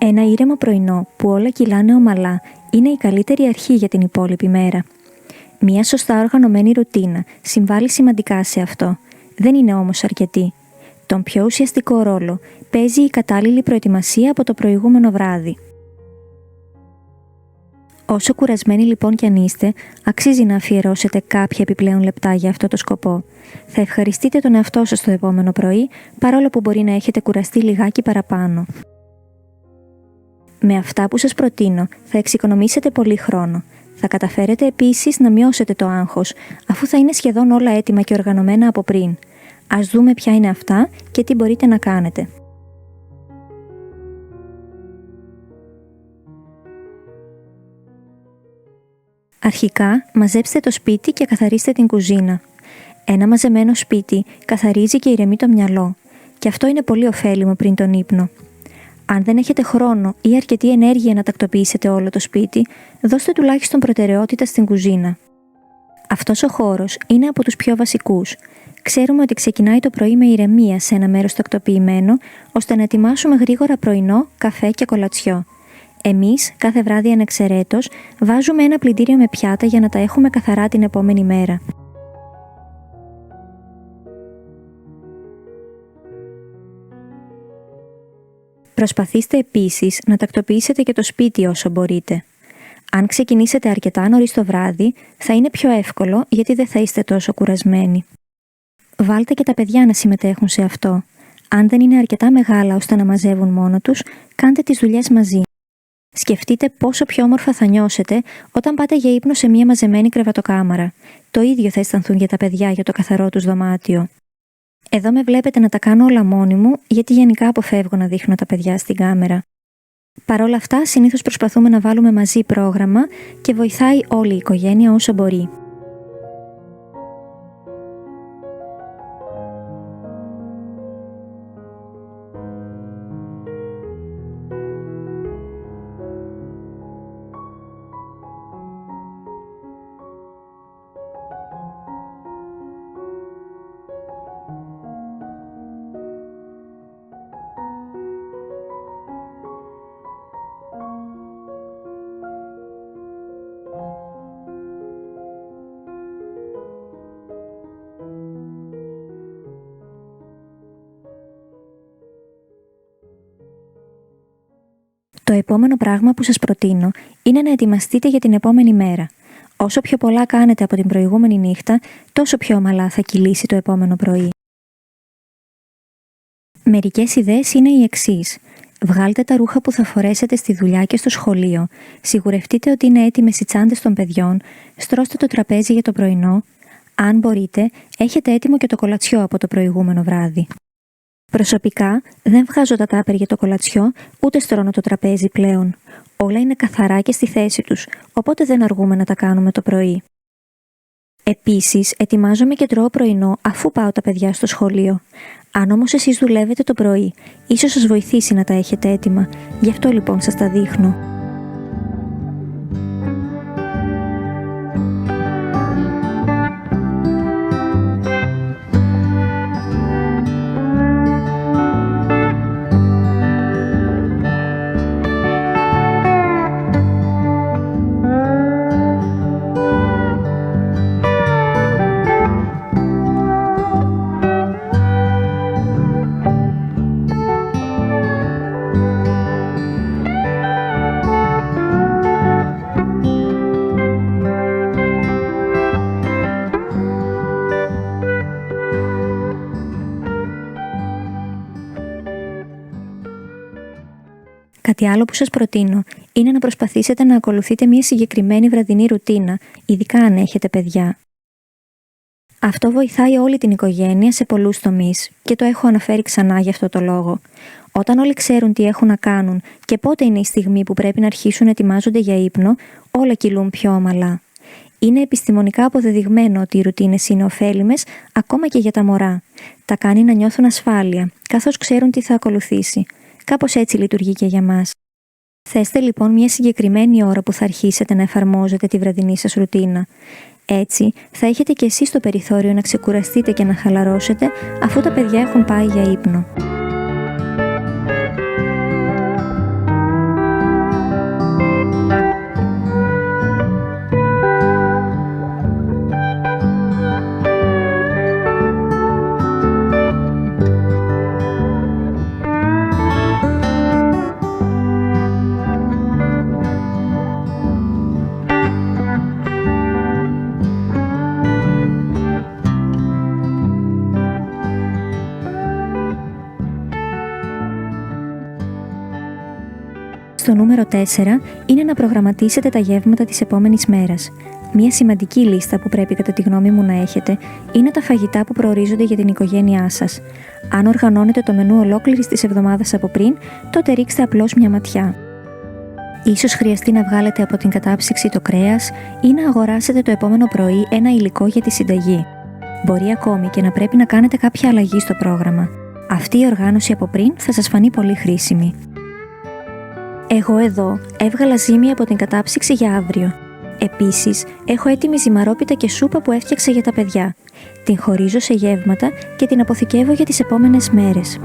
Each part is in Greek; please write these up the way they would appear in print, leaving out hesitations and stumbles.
Ένα ήρεμο πρωινό που όλα κυλάνε ομαλά είναι η καλύτερη αρχή για την υπόλοιπη μέρα. Μια σωστά οργανωμένη ρουτίνα συμβάλλει σημαντικά σε αυτό. Δεν είναι όμως αρκετή. Τον πιο ουσιαστικό ρόλο παίζει η κατάλληλη προετοιμασία από το προηγούμενο βράδυ. Όσο κουρασμένοι λοιπόν κι αν είστε, αξίζει να αφιερώσετε κάποια επιπλέον λεπτά για αυτό το σκοπό. Θα ευχαριστείτε τον εαυτό σας το επόμενο πρωί, παρόλο που μπορεί να έχετε κουραστεί λιγάκι παραπάνω. Με αυτά που σας προτείνω, θα εξοικονομήσετε πολύ χρόνο. Θα καταφέρετε επίσης να μειώσετε το άγχος, αφού θα είναι σχεδόν όλα έτοιμα και οργανωμένα από πριν. Ας δούμε ποια είναι αυτά και τι μπορείτε να κάνετε. Αρχικά, μαζέψτε το σπίτι και καθαρίστε την κουζίνα. Ένα μαζεμένο σπίτι καθαρίζει και ηρεμεί το μυαλό, και αυτό είναι πολύ ωφέλιμο πριν τον ύπνο. Αν δεν έχετε χρόνο ή αρκετή ενέργεια να τακτοποιήσετε όλο το σπίτι, δώστε τουλάχιστον προτεραιότητα στην κουζίνα. Αυτός ο χώρος είναι από τους πιο βασικούς. Ξέρουμε ότι ξεκινάει το πρωί με ηρεμία σε ένα μέρος τακτοποιημένο, ώστε να ετοιμάσουμε γρήγορα πρωινό, καφέ και κολατσιό. Εμείς, κάθε βράδυ ανεξαιρέτως, βάζουμε ένα πλυντήριο με πιάτα για να τα έχουμε καθαρά την επόμενη μέρα. Προσπαθήστε επίσης να τακτοποιήσετε και το σπίτι όσο μπορείτε. Αν ξεκινήσετε αρκετά νωρίς το βράδυ, θα είναι πιο εύκολο γιατί δεν θα είστε τόσο κουρασμένοι. Βάλτε και τα παιδιά να συμμετέχουν σε αυτό. Αν δεν είναι αρκετά μεγάλα ώστε να μαζεύουν μόνο τους, κάντε τις δουλειές μαζί. Σκεφτείτε πόσο πιο όμορφα θα νιώσετε όταν πάτε για ύπνο σε μια μαζεμένη κρεβατοκάμαρα. Το ίδιο θα αισθανθούν για τα παιδιά για το καθαρό τους δωμάτιο. Εδώ με βλέπετε να τα κάνω όλα μόνη μου, γιατί γενικά αποφεύγω να δείχνω τα παιδιά στην κάμερα. Παρ' όλα αυτά, συνήθως προσπαθούμε να βάλουμε μαζί πρόγραμμα και βοηθάει όλη η οικογένεια όσο μπορεί. Το επόμενο πράγμα που σας προτείνω είναι να ετοιμαστείτε για την επόμενη μέρα. Όσο πιο πολλά κάνετε από την προηγούμενη νύχτα, τόσο πιο ομαλά θα κυλήσει το επόμενο πρωί. Μερικές ιδέες είναι οι εξής. Βγάλτε τα ρούχα που θα φορέσετε στη δουλειά και στο σχολείο, σιγουρευτείτε ότι είναι έτοιμες οι τσάντες των παιδιών, στρώστε το τραπέζι για το πρωινό. Αν μπορείτε, έχετε έτοιμο και το κολατσιό από το προηγούμενο βράδυ. Προσωπικά, δεν βγάζω τα τάπερ για το κολατσιό, ούτε στρώνω το τραπέζι πλέον. Όλα είναι καθαρά και στη θέση τους, οπότε δεν αργούμε να τα κάνουμε το πρωί. Επίσης, ετοιμάζομαι και τρώω πρωινό αφού πάω τα παιδιά στο σχολείο. Αν όμως εσείς δουλεύετε το πρωί, ίσως σας βοηθήσει να τα έχετε έτοιμα. Γι' αυτό λοιπόν σας τα δείχνω. Κάτι άλλο που σας προτείνω είναι να προσπαθήσετε να ακολουθείτε μια συγκεκριμένη βραδινή ρουτίνα, ειδικά αν έχετε παιδιά. Αυτό βοηθάει όλη την οικογένεια σε πολλούς τομείς και το έχω αναφέρει ξανά για αυτό το λόγο. Όταν όλοι ξέρουν τι έχουν να κάνουν και πότε είναι η στιγμή που πρέπει να αρχίσουν να ετοιμάζονται για ύπνο, όλα κυλούν πιο ομαλά. Είναι επιστημονικά αποδεδειγμένο ότι οι ρουτίνες είναι ωφέλιμες ακόμα και για τα μωρά. Τα κάνει να νιώθουν ασφάλεια, καθώς ξέρουν τι θα ακολουθήσει. Κάπως έτσι λειτουργεί και για μας. Θέστε λοιπόν μια συγκεκριμένη ώρα που θα αρχίσετε να εφαρμόζετε τη βραδινή σας ρουτίνα. Έτσι, θα έχετε και εσείς το περιθώριο να ξεκουραστείτε και να χαλαρώσετε αφού τα παιδιά έχουν πάει για ύπνο. Στο νούμερο 4 είναι να προγραμματίσετε τα γεύματα της επόμενης μέρας. Μία σημαντική λίστα που πρέπει κατά τη γνώμη μου να έχετε είναι τα φαγητά που προορίζονται για την οικογένειά σας. Αν οργανώνετε το μενού ολόκληρης της εβδομάδας από πριν, τότε ρίξτε απλώς μια ματιά. Ίσως χρειαστεί να βγάλετε από την κατάψυξη το κρέας ή να αγοράσετε το επόμενο πρωί ένα υλικό για τη συνταγή. Μπορεί ακόμη και να πρέπει να κάνετε κάποια αλλαγή στο πρόγραμμα. Αυτή η οργάνωση από πριν θα σας φανεί πολύ χρήσιμη. Εγώ εδώ έβγαλα ζύμη από την κατάψυξη για αύριο. Επίσης, έχω έτοιμη ζυμαρόπιτα και σούπα που έφτιαξα για τα παιδιά. Την χωρίζω σε γεύματα και την αποθηκεύω για τις επόμενες μέρες.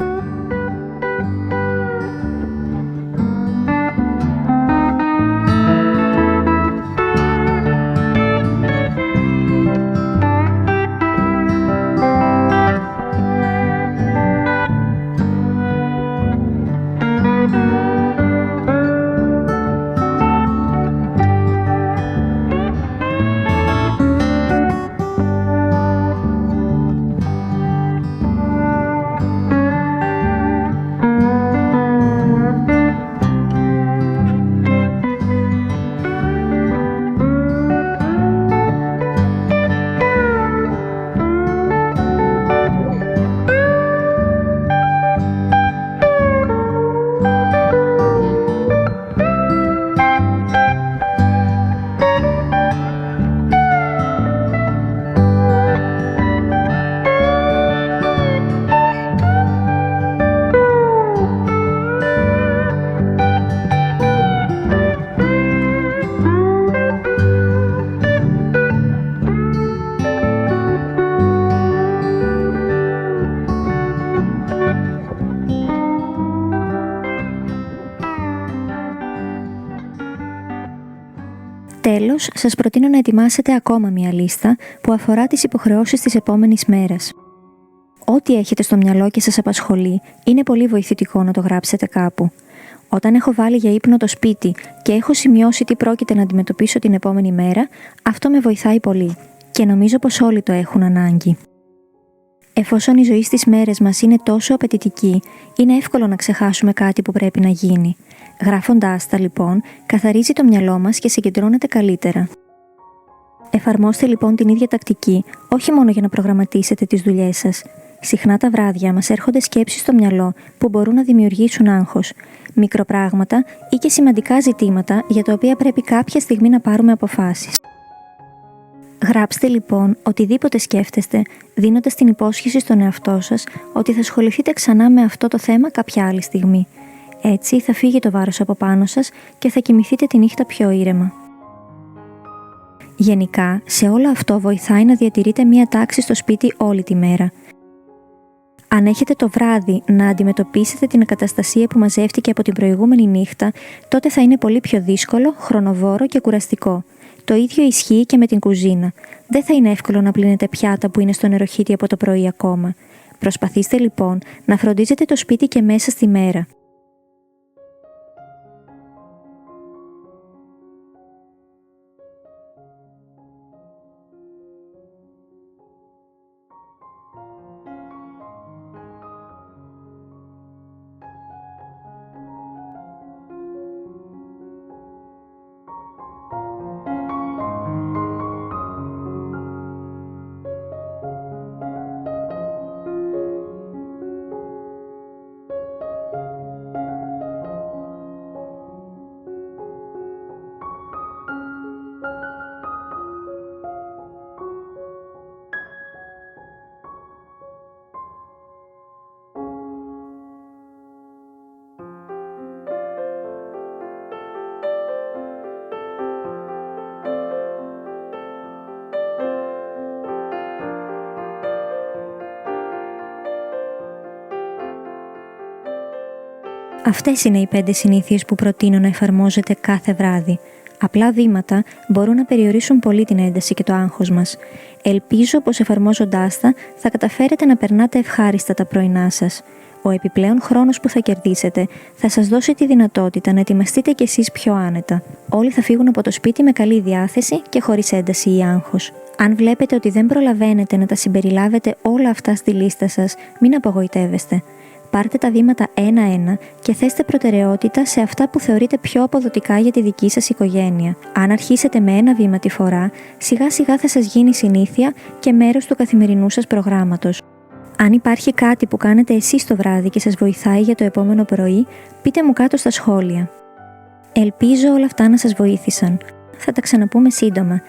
Τέλος, σας προτείνω να ετοιμάσετε ακόμα μια λίστα που αφορά τις υποχρεώσεις της επόμενης μέρας. Ό,τι έχετε στο μυαλό και σας απασχολεί, είναι πολύ βοηθητικό να το γράψετε κάπου. Όταν έχω βάλει για ύπνο το σπίτι και έχω σημειώσει τι πρόκειται να αντιμετωπίσω την επόμενη μέρα, αυτό με βοηθάει πολύ και νομίζω πως όλοι το έχουν ανάγκη. Εφόσον η ζωή στις μέρες μας είναι τόσο απαιτητική, είναι εύκολο να ξεχάσουμε κάτι που πρέπει να γίνει. Γράφοντάς τα λοιπόν, καθαρίζει το μυαλό μας και συγκεντρώνεται καλύτερα. Εφαρμόστε λοιπόν την ίδια τακτική, όχι μόνο για να προγραμματίσετε τις δουλειές σας. Συχνά τα βράδια μας έρχονται σκέψεις στο μυαλό που μπορούν να δημιουργήσουν άγχος, μικροπράγματα ή και σημαντικά ζητήματα για τα οποία πρέπει κάποια στιγμή να πάρουμε αποφάσεις. Γράψτε λοιπόν οτιδήποτε σκέφτεστε, δίνοντας την υπόσχεση στον εαυτό σας ότι θα ασχοληθείτε ξανά με αυτό το θέμα κάποια άλλη στιγμή. Έτσι θα φύγει το βάρος από πάνω σας και θα κοιμηθείτε τη νύχτα πιο ήρεμα. Γενικά, σε όλο αυτό βοηθάει να διατηρείτε μία τάξη στο σπίτι όλη τη μέρα. Αν έχετε το βράδυ να αντιμετωπίσετε την ακαταστασία που μαζεύτηκε από την προηγούμενη νύχτα, τότε θα είναι πολύ πιο δύσκολο, χρονοβόρο και κουραστικό. Το ίδιο ισχύει και με την κουζίνα. Δεν θα είναι εύκολο να πλύνετε πιάτα που είναι στο νεροχύτη από το πρωί ακόμα. Προσπαθήστε λοιπόν να φροντίζετε το σπίτι και μέσα στη μέρα. Αυτές είναι οι 5 συνήθειες που προτείνω να εφαρμόζετε κάθε βράδυ. Απλά βήματα μπορούν να περιορίσουν πολύ την ένταση και το άγχος μας. Ελπίζω πως εφαρμόζοντάς τα θα καταφέρετε να περνάτε ευχάριστα τα πρωινά σας. Ο επιπλέον χρόνος που θα κερδίσετε θα σας δώσει τη δυνατότητα να ετοιμαστείτε κι εσείς πιο άνετα. Όλοι θα φύγουν από το σπίτι με καλή διάθεση και χωρίς ένταση ή άγχος. Αν βλέπετε ότι δεν προλαβαίνετε να τα συμπεριλάβετε όλα αυτά στη λίστα σας, μην απογοητεύεστε. Πάρτε τα βήματα ένα-ένα και θέστε προτεραιότητα σε αυτά που θεωρείτε πιο αποδοτικά για τη δική σας οικογένεια. Αν αρχίσετε με ένα βήμα τη φορά, σιγά σιγά θα σας γίνει συνήθεια και μέρος του καθημερινού σας προγράμματος. Αν υπάρχει κάτι που κάνετε εσείς το βράδυ και σας βοηθάει για το επόμενο πρωί, πείτε μου κάτω στα σχόλια. Ελπίζω όλα αυτά να σας βοήθησαν. Θα τα ξαναπούμε σύντομα.